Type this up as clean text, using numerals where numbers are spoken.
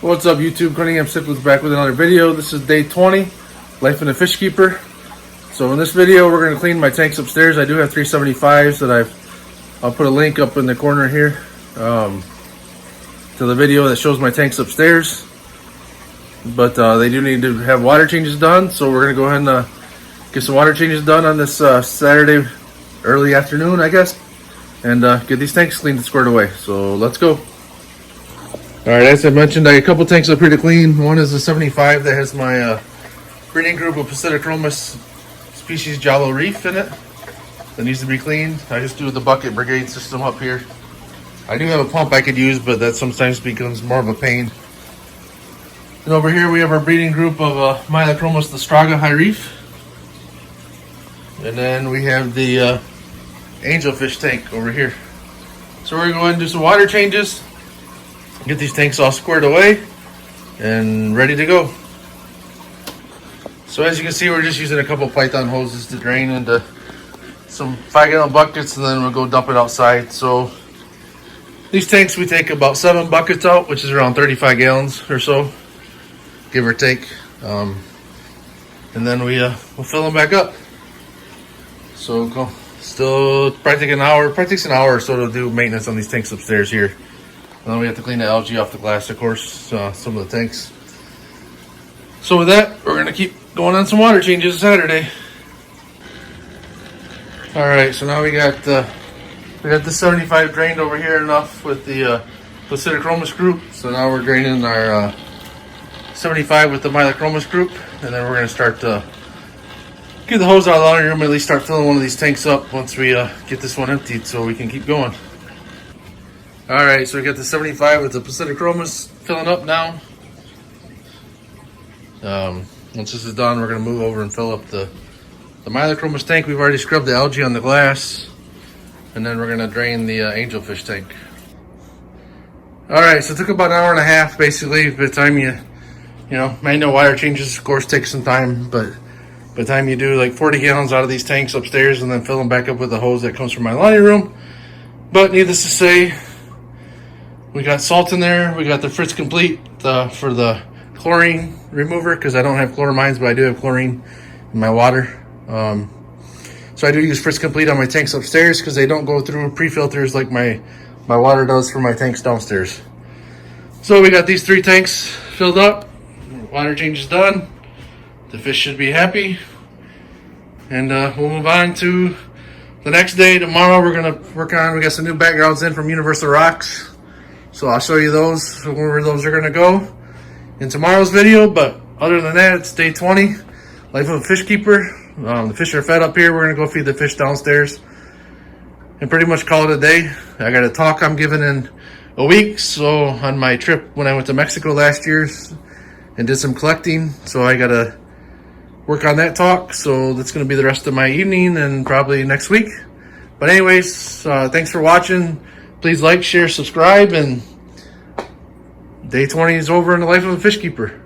What's up YouTube, Cunningham Cichlids back with another video. This is day 20, life in a Fishkeeper. So in this video we're going to clean my tanks upstairs. I do have 375s that I'll put a link up in the corner here to the video that shows my tanks upstairs. But they do need to have water changes done, so we're going to go ahead and get some water changes done on this Saturday early afternoon, I guess, and get these tanks cleaned and squared away. So let's go. Alright, as I mentioned, I got a couple tanks up here to clean. One is a 75 that has my breeding group of Psittacromus species Jalo Reef in it. That needs to be cleaned. I just do the bucket brigade system up here. I do have a pump I could use, but that sometimes becomes more of a pain. And over here we have our breeding group of Mylacromus Straga High Reef. And then we have the angelfish tank over here. So we're going to go ahead and do some water changes. Get these tanks all squared away and ready to go. So as you can see, we're just using a couple python hoses to drain into some 5-gallon buckets, and then we'll go dump it outside. So these tanks, we take about 7 buckets out, which is around 35 gallons or so, give or take. And then we'll fill them back up. So still probably takes an hour or so to do maintenance on these tanks upstairs here. And then we have to clean the algae off the glass, of course, some of the tanks. So with that, we're going to keep going on some water changes Saturday. Alright, so now we got the 75 drained over here enough with the Psittacromus group. So now we're draining our 75 with the Mylacromus group. And then we're going to start to get the hose out of the laundry room and at least start filling one of these tanks up once we get this one emptied so we can keep going. Alright, so we got the 75 with the Psittacromus filling up now. Once this is done, we're going to move over and fill up the Mylacromus tank. We've already scrubbed the algae on the glass. And then we're going to drain the angelfish tank. Alright, so it took about an hour and a half basically. By the time you manual water changes, of course, take some time. But by the time you do like 40 gallons out of these tanks upstairs and then fill them back up with the hose that comes from my laundry room. But needless to say, we got salt in there. We got the Fritz Complete for the chlorine remover, because I don't have chloramines, but I do have chlorine in my water. So I do use Fritz Complete on my tanks upstairs because they don't go through pre-filters like my water does for my tanks downstairs. So we got these 3 tanks filled up. Water change is done. The fish should be happy. And we'll move on to the next day. Tomorrow we're going to work on, we got some new backgrounds in from Universal Rocks. So I'll show you those, where those are going to go in tomorrow's video. But other than that, it's day 20, life of a Fishkeeper. The fish are fed up here. We're going to go feed the fish downstairs and pretty much call it a day. I got a talk I'm giving in a week. So on my trip when I went to Mexico last year and did some collecting. So I got to work on that talk. So that's going to be the rest of my evening and probably next week. But anyways, thanks for watching. Please like, share, subscribe, and day 20 is over in the life of a Fishkeeper.